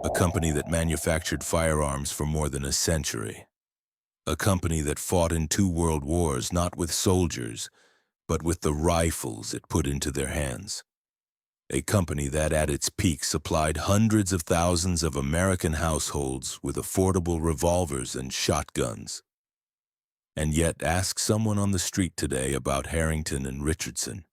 A company that manufactured firearms for more than a century. A company that fought in 2 world wars not with soldiers, but with the rifles it put into their hands. A company that at its peak supplied hundreds of thousands of American households with affordable revolvers and shotguns. And yet ask someone on the street today about Harrington and Richardson,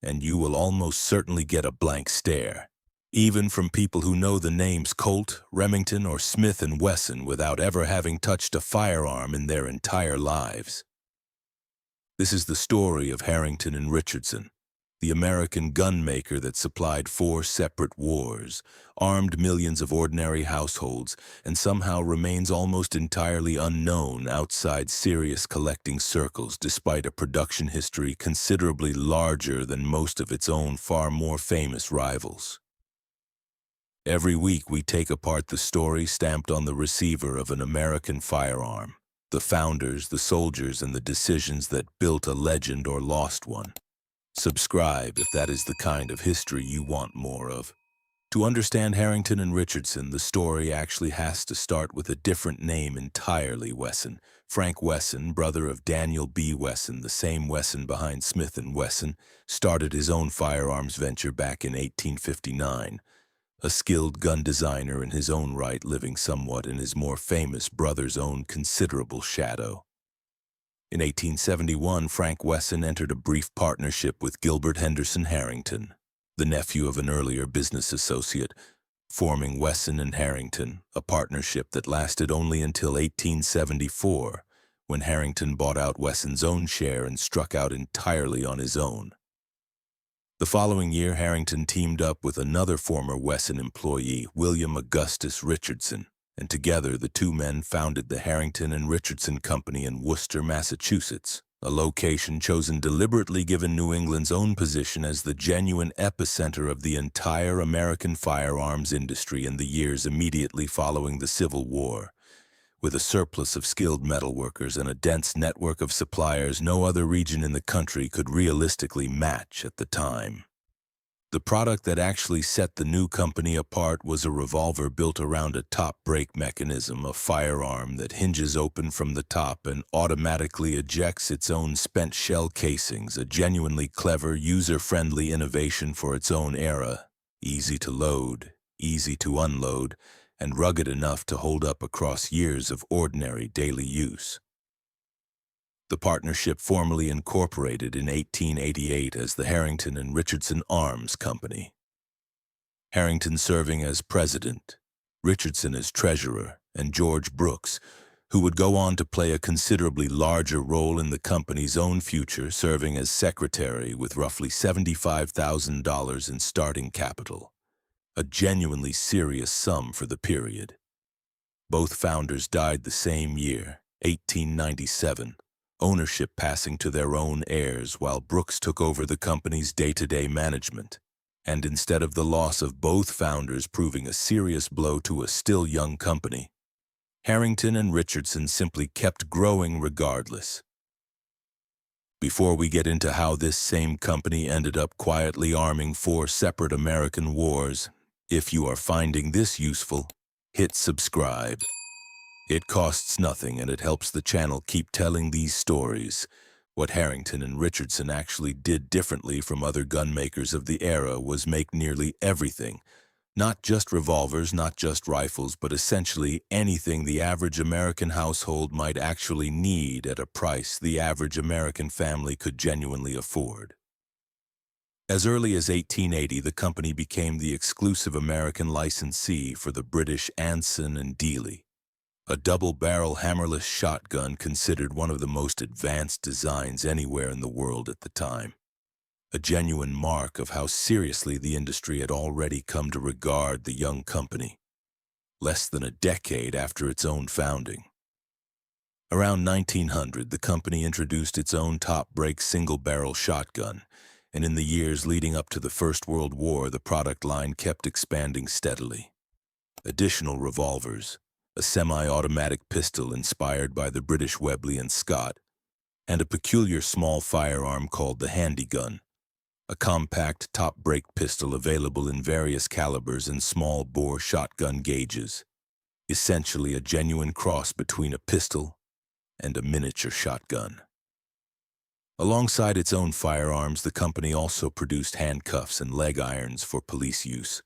and you will almost certainly get a blank stare, even from people who know the names Colt, Remington, or Smith & Wesson without ever having touched a firearm in their entire lives. This is the story of Harrington and Richardson, the American gunmaker that supplied 4 separate wars, armed millions of ordinary households, and somehow remains almost entirely unknown outside serious collecting circles despite a production history considerably larger than most of its own far more famous rivals. Every week we take apart the story stamped on the receiver of an American firearm, the founders, the soldiers, and the decisions that built a legend or lost one. Subscribe if that is the kind of history you want more of. To understand Harrington and Richardson, the story actually has to start with a different name entirely. Wesson. Frank Wesson, brother of Daniel B. Wesson, the same Wesson behind Smith & Wesson, started his own firearms venture back in 1859. A skilled gun designer in his own right, living somewhat in his more famous brother's own considerable shadow. In 1871, Frank Wesson entered a brief partnership with Gilbert Henderson Harrington, the nephew of an earlier business associate, forming Wesson and Harrington, a partnership that lasted only until 1874, when Harrington bought out Wesson's own share and struck out entirely on his own. The following year, Harrington teamed up with another former Wesson employee, William Augustus Richardson, and together the two men founded the Harrington and Richardson Company in Worcester, Massachusetts, a location chosen deliberately given New England's own position as the genuine epicenter of the entire American firearms industry in the years immediately following the Civil War. With a surplus of skilled metalworkers and a dense network of suppliers no other region in the country could realistically match at the time. The product that actually set the new company apart was a revolver built around a top brake mechanism, a firearm that hinges open from the top and automatically ejects its own spent shell casings, a genuinely clever, user-friendly innovation for its own era, easy to load, easy to unload, and rugged enough to hold up across years of ordinary daily use. The partnership formally incorporated in 1888 as the Harrington and Richardson Arms Company. Harrington serving as president, Richardson as treasurer, and George Brooks, who would go on to play a considerably larger role in the company's own future, serving as secretary with roughly $75,000 in starting capital, a genuinely serious sum for the period. Both founders died the same year, 1897. Ownership passing to their own heirs while Brooks took over the company's day-to-day management. And instead of the loss of both founders proving a serious blow to a still young company, Harrington and Richardson simply kept growing regardless. Before we get into how this same company ended up quietly arming 4 separate American wars, if you are finding this useful, hit subscribe. It costs nothing and it helps the channel keep telling these stories. What Harrington and Richardson actually did differently from other gunmakers of the era was make nearly everything, not just revolvers, not just rifles, but essentially anything the average American household might actually need at a price the average American family could genuinely afford. As early as 1880, the company became the exclusive American licensee for the British Anson and Dealey, a double-barrel hammerless shotgun considered one of the most advanced designs anywhere in the world at the time. A genuine mark of how seriously the industry had already come to regard the young company, less than a decade after its own founding. Around 1900, the company introduced its own top-brake single-barrel shotgun, and in the years leading up to the First World War, the product line kept expanding steadily. Additional revolvers, a semi-automatic pistol inspired by the British Webley and Scott, and a peculiar small firearm called the handy gun, a compact top-break pistol available in various calibers and small-bore shotgun gauges, essentially a genuine cross between a pistol and a miniature shotgun. Alongside its own firearms, the company also produced handcuffs and leg irons for police use,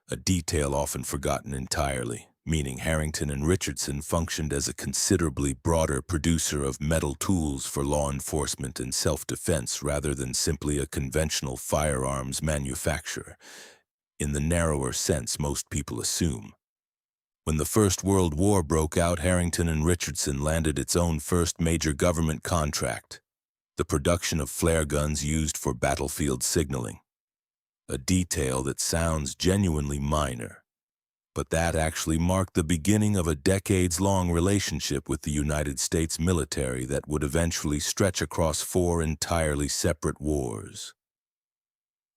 a detail often forgotten entirely, meaning Harrington and Richardson functioned as a considerably broader producer of metal tools for law enforcement and self-defense rather than simply a conventional firearms manufacturer, in the narrower sense most people assume. When the First World War broke out, Harrington and Richardson landed its own first major government contract, the production of flare guns used for battlefield signaling. A detail that sounds genuinely minor, but that actually marked the beginning of a decades-long relationship with the United States military that would eventually stretch across 4 entirely separate wars.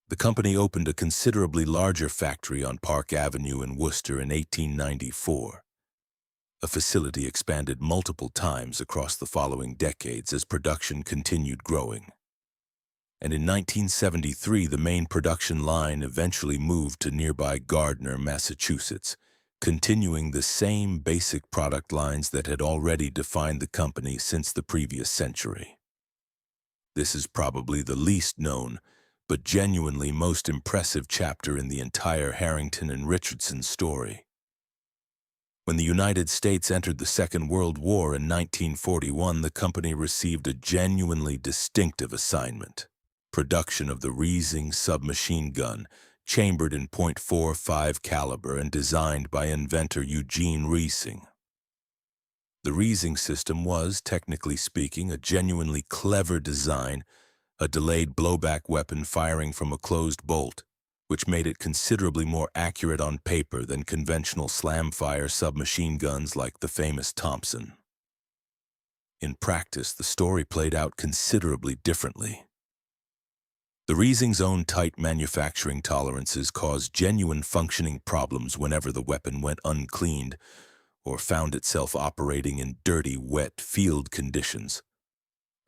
The company opened a considerably larger factory on Park Avenue in Worcester in 1894. A facility expanded multiple times across the following decades as production continued growing. And in 1973, the main production line eventually moved to nearby Gardner, Massachusetts, continuing the same basic product lines that had already defined the company since the previous century. This is probably the least known, but genuinely most impressive chapter in the entire Harrington and Richardson story. When the United States entered the Second World War in 1941, the company received a genuinely distinctive assignment: production of the Reising submachine gun, chambered in .45 caliber and designed by inventor Eugene Reising. The Reising system was, technically speaking, a genuinely clever design, a delayed blowback weapon firing from a closed bolt, which made it considerably more accurate on paper than conventional slam-fire submachine guns like the famous Thompson. In practice, the story played out considerably differently. The Reising's own tight manufacturing tolerances caused genuine functioning problems whenever the weapon went uncleaned or found itself operating in dirty, wet field conditions.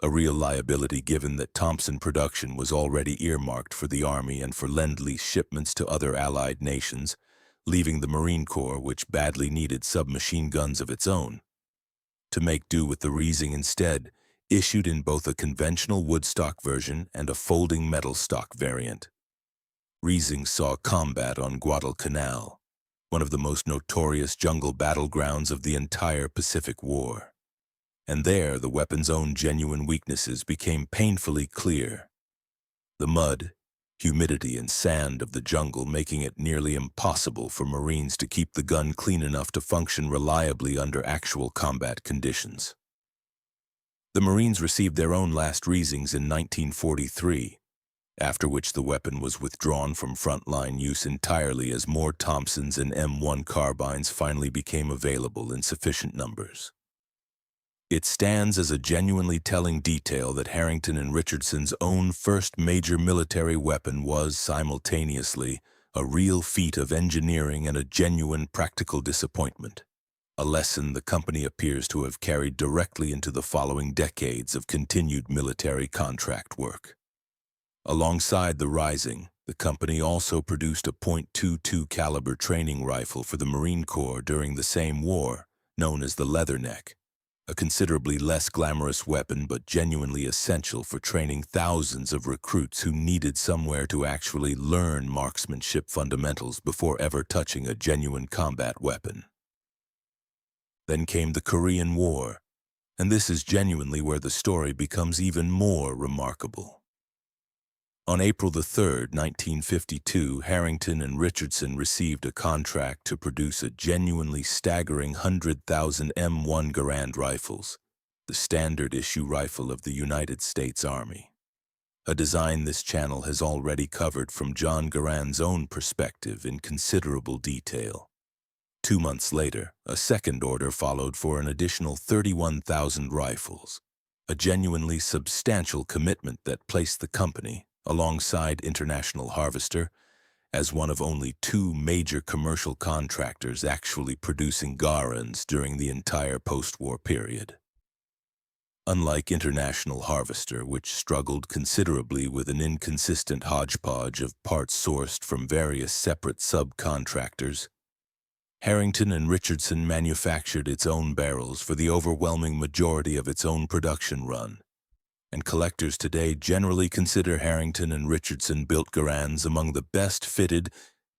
A real liability given that Thompson production was already earmarked for the Army and for Lend-Lease shipments to other Allied nations, leaving the Marine Corps, which badly needed submachine guns of its own, to make do with the Reising instead, issued in both a conventional woodstock version and a folding metal stock variant. Reising saw combat on Guadalcanal, one of the most notorious jungle battlegrounds of the entire Pacific War. And there, the weapon's own genuine weaknesses became painfully clear. The mud, humidity, and sand of the jungle making it nearly impossible for Marines to keep the gun clean enough to function reliably under actual combat conditions. The Marines received their own last Reisings in 1943, after which the weapon was withdrawn from frontline use entirely as more Thompsons and M1 carbines finally became available in sufficient numbers. It stands as a genuinely telling detail that Harrington and Richardson's own first major military weapon was, simultaneously, a real feat of engineering and a genuine practical disappointment, a lesson the company appears to have carried directly into the following decades of continued military contract work. Alongside the Reising, the company also produced a .22 caliber training rifle for the Marine Corps during the same war, known as the Leatherneck, a considerably less glamorous weapon but genuinely essential for training thousands of recruits who needed somewhere to actually learn marksmanship fundamentals before ever touching a genuine combat weapon. Then came the Korean War, and this is genuinely where the story becomes even more remarkable. On April 3, 1952, Harrington and Richardson received a contract to produce a genuinely staggering 100,000 M1 Garand rifles, the standard issue rifle of the United States Army. A design this channel has already covered from John Garand's own perspective in considerable detail. 2 months later, a second order followed for an additional 31,000 rifles, a genuinely substantial commitment that placed the company, alongside International Harvester, as one of only 2 major commercial contractors actually producing Garands during the entire post-war period. Unlike International Harvester, which struggled considerably with an inconsistent hodgepodge of parts sourced from various separate subcontractors, Harrington and Richardson manufactured its own barrels for the overwhelming majority of its own production run, and collectors today generally consider Harrington and Richardson built Garands among the best fitted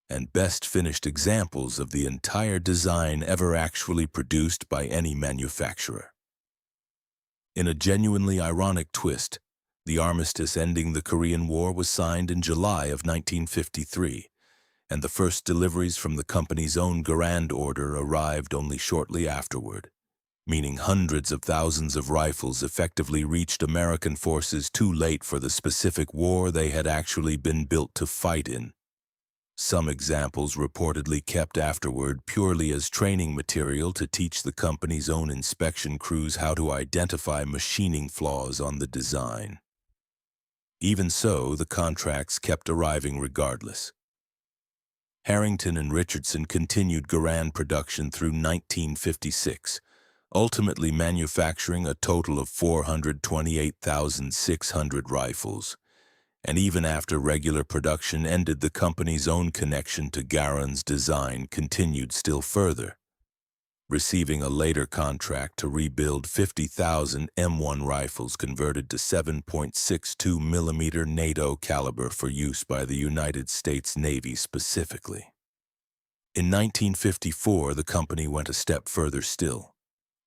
and best finished examples of the entire design ever actually produced by any manufacturer. In a genuinely ironic twist, the armistice ending the Korean War was signed in July of 1953, and the first deliveries from the company's own Garand order arrived only shortly afterward, meaning hundreds of thousands of rifles effectively reached American forces too late for the specific war they had actually been built to fight in. Some examples reportedly kept afterward purely as training material to teach the company's own inspection crews how to identify machining flaws on the design. Even so, the contracts kept arriving regardless. Harrington and Richardson continued Garand production through 1956, ultimately manufacturing a total of 428,600 rifles. And even after regular production ended, the company's own connection to Garand's design continued still further, receiving a later contract to rebuild 50,000 M1 rifles converted to 7.62 mm NATO caliber for use by the United States Navy specifically. In 1954, the company went a step further still,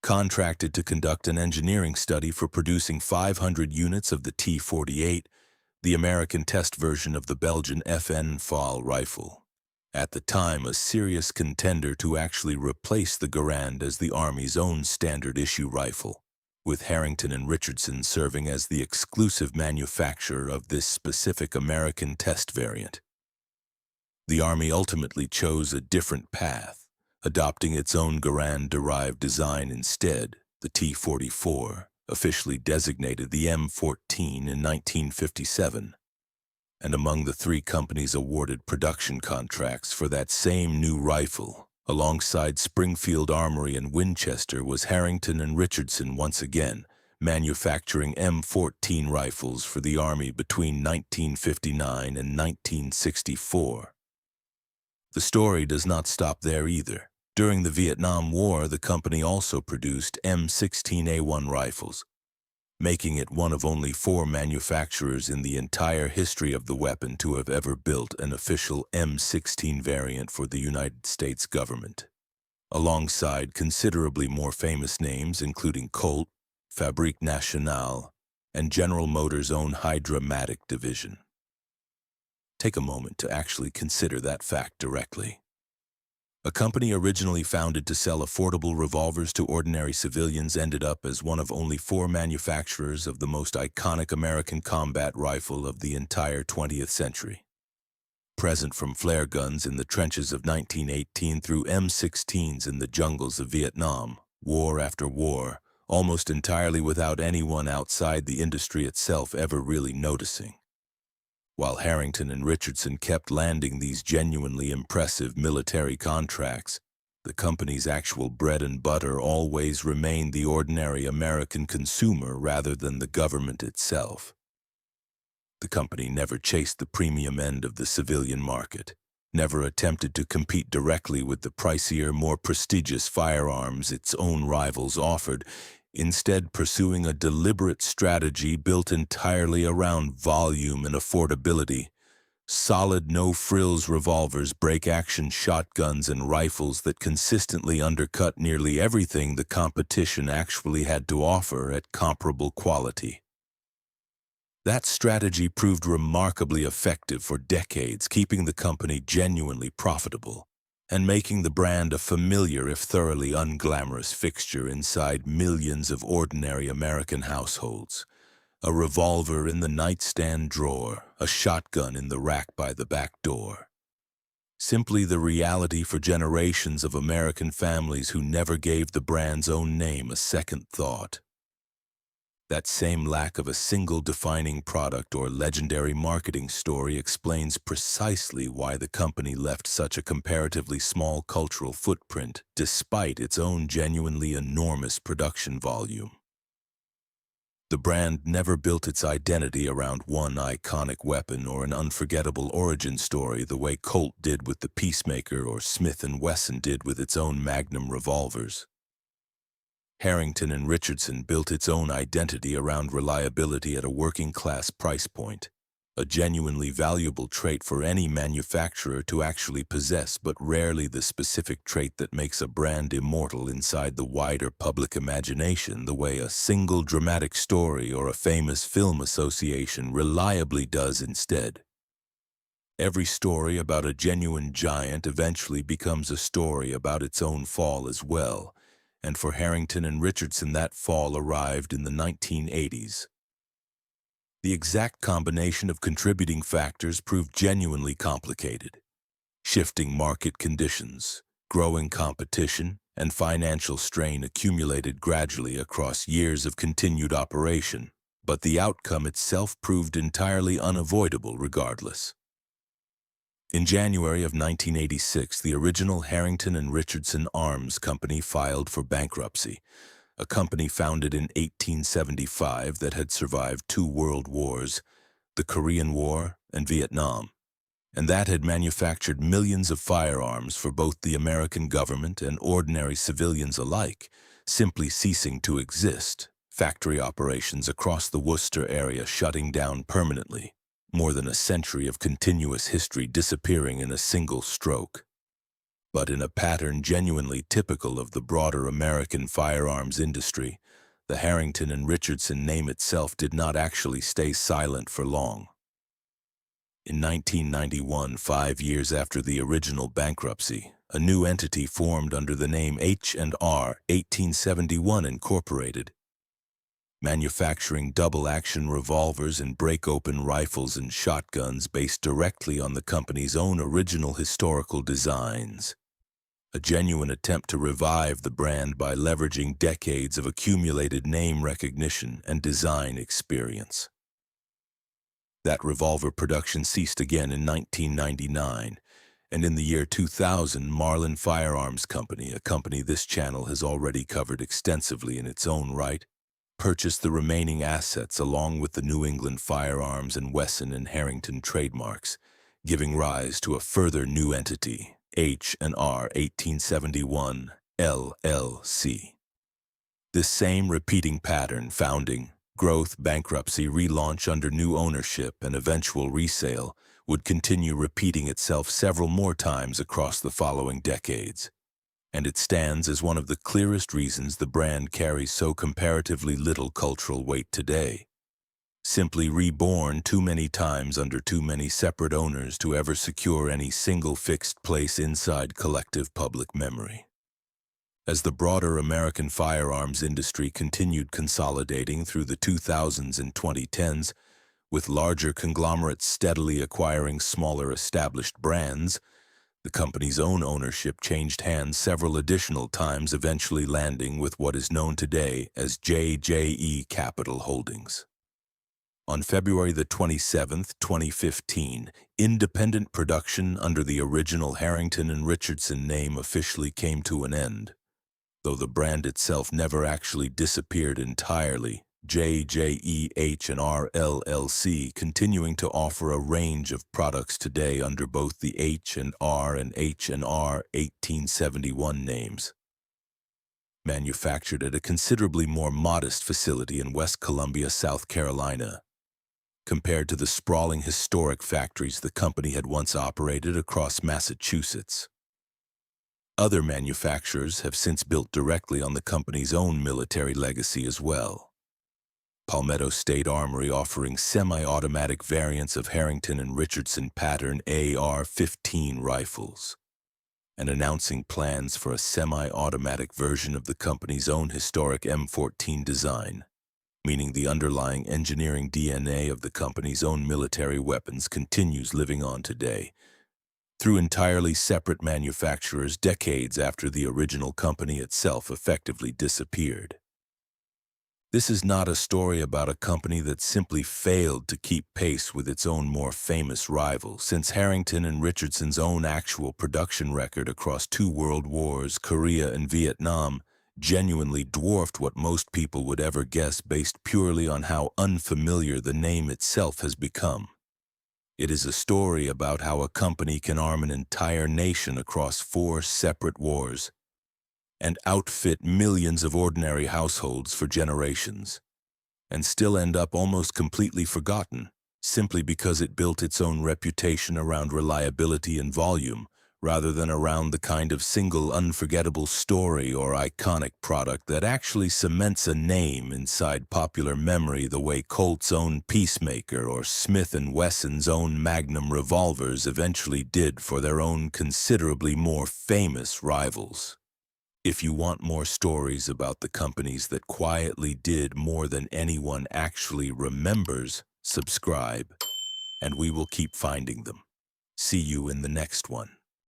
contracted to conduct an engineering study for producing 500 units of the T-48, the American test version of the Belgian FN FAL rifle, at the time a serious contender to actually replace the Garand as the Army's own standard-issue rifle, with Harrington and Richardson serving as the exclusive manufacturer of this specific American test variant. The Army ultimately chose a different path, adopting its own Garand-derived design instead, the T-44, officially designated the M14 in 1957, and among the three companies awarded production contracts for that same new rifle, alongside Springfield Armory and Winchester, was Harrington and Richardson once again, manufacturing M14 rifles for the Army between 1959 and 1964. The story does not stop there either. During the Vietnam War, the company also produced M16A1 rifles, making it one of only 4 manufacturers in the entire history of the weapon to have ever built an official M16 variant for the United States government, alongside considerably more famous names including Colt, Fabrique Nationale, and General Motors' own Hydramatic division. Take a moment to actually consider that fact directly. A company originally founded to sell affordable revolvers to ordinary civilians ended up as one of only 4 manufacturers of the most iconic American combat rifle of the entire 20th century. Present from flare guns in the trenches of 1918 through M16s in the jungles of Vietnam, war after war, almost entirely without anyone outside the industry itself ever really noticing. While Harrington and Richardson kept landing these genuinely impressive military contracts, the company's actual bread and butter always remained the ordinary American consumer rather than the government itself. The company never chased the premium end of the civilian market, never attempted to compete directly with the pricier, more prestigious firearms its own rivals offered, instead pursuing a deliberate strategy built entirely around volume and affordability. Solid, no-frills revolvers, break-action shotguns, and rifles that consistently undercut nearly everything the competition actually had to offer at comparable quality. That strategy proved remarkably effective for decades, keeping the company genuinely profitable and making the brand a familiar, if thoroughly unglamorous, fixture inside millions of ordinary American households. A revolver in the nightstand drawer, a shotgun in the rack by the back door. Simply the reality for generations of American families who never gave the brand's own name a second thought. That same lack of a single defining product or legendary marketing story explains precisely why the company left such a comparatively small cultural footprint despite its own genuinely enormous production volume. The brand never built its identity around one iconic weapon or an unforgettable origin story the way Colt did with the Peacemaker or Smith & Wesson did with its own Magnum revolvers. Harrington and Richardson built its own identity around reliability at a working-class price point, a genuinely valuable trait for any manufacturer to actually possess, but rarely the specific trait that makes a brand immortal inside the wider public imagination the way a single dramatic story or a famous film association reliably does instead. Every story about a genuine giant eventually becomes a story about its own fall as well, and for Harrington and Richardson that fall arrived in the 1980s. The exact combination of contributing factors proved genuinely complicated. Shifting market conditions, growing competition, and financial strain accumulated gradually across years of continued operation, but the outcome itself proved entirely unavoidable regardless. In January of 1986, the original Harrington and Richardson Arms Company filed for bankruptcy, a company founded in 1875 that had survived 2 world wars, the Korean War and Vietnam, and that had manufactured millions of firearms for both the American government and ordinary civilians alike, simply ceasing to exist, factory operations across the Worcester area shutting down permanently, more than a century of continuous history disappearing in a single stroke. But in a pattern genuinely typical of the broader American firearms industry, the Harrington and Richardson name itself did not actually stay silent for long. In 1991, 5 years after the original bankruptcy, a new entity formed under the name H&R 1871 Incorporated, manufacturing double-action revolvers and break-open rifles and shotguns based directly on the company's own original historical designs. A genuine attempt to revive the brand by leveraging decades of accumulated name recognition and design experience. That revolver production ceased again in 1999, and in the year 2000, Marlin Firearms Company, a company this channel has already covered extensively in its own right, purchased the remaining assets along with the New England Firearms and Wesson and Harrington trademarks, giving rise to a further new entity, H&R 1871 LLC. This same repeating pattern, founding, growth, bankruptcy, relaunch under new ownership, and eventual resale, would continue repeating itself several more times across the following decades. And it stands as one of the clearest reasons the brand carries so comparatively little cultural weight today. Simply reborn too many times under too many separate owners to ever secure any single fixed place inside collective public memory. As the broader American firearms industry continued consolidating through the 2000s and 2010s, with larger conglomerates steadily acquiring smaller established brands, the company's own ownership changed hands several additional times, eventually landing with what is known today as JJE Capital Holdings. On February the 27th, 2015, independent production under the original Harrington and Richardson name officially came to an end. Though the brand itself never actually disappeared entirely, JJE&R LLC continuing to offer a range of products today under both the H&R and H&R 1871 names. Manufactured at a considerably more modest facility in West Columbia, South Carolina, compared to the sprawling historic factories the company had once operated across Massachusetts. Other manufacturers have since built directly on the company's own military legacy as well. Palmetto State Armory offering semi-automatic variants of Harrington and Richardson pattern AR-15 rifles, and announcing plans for a semi-automatic version of the company's own historic M14 design, meaning the underlying engineering DNA of the company's own military weapons continues living on today, through entirely separate manufacturers decades after the original company itself effectively disappeared. This is not a story about a company that simply failed to keep pace with its own more famous rival, since Harrington and Richardson's own actual production record across 2 world wars, Korea and Vietnam, genuinely dwarfed what most people would ever guess based purely on how unfamiliar the name itself has become. It is a story about how a company can arm an entire nation across 4 separate wars and outfit millions of ordinary households for generations, and still end up almost completely forgotten, simply because it built its own reputation around reliability and volume, rather than around the kind of single unforgettable story or iconic product that actually cements a name inside popular memory the way Colt's own Peacemaker or Smith & Wesson's own Magnum revolvers eventually did for their own considerably more famous rivals. If you want more stories about the companies that quietly did more than anyone actually remembers, subscribe, and we will keep finding them. See you in the next one.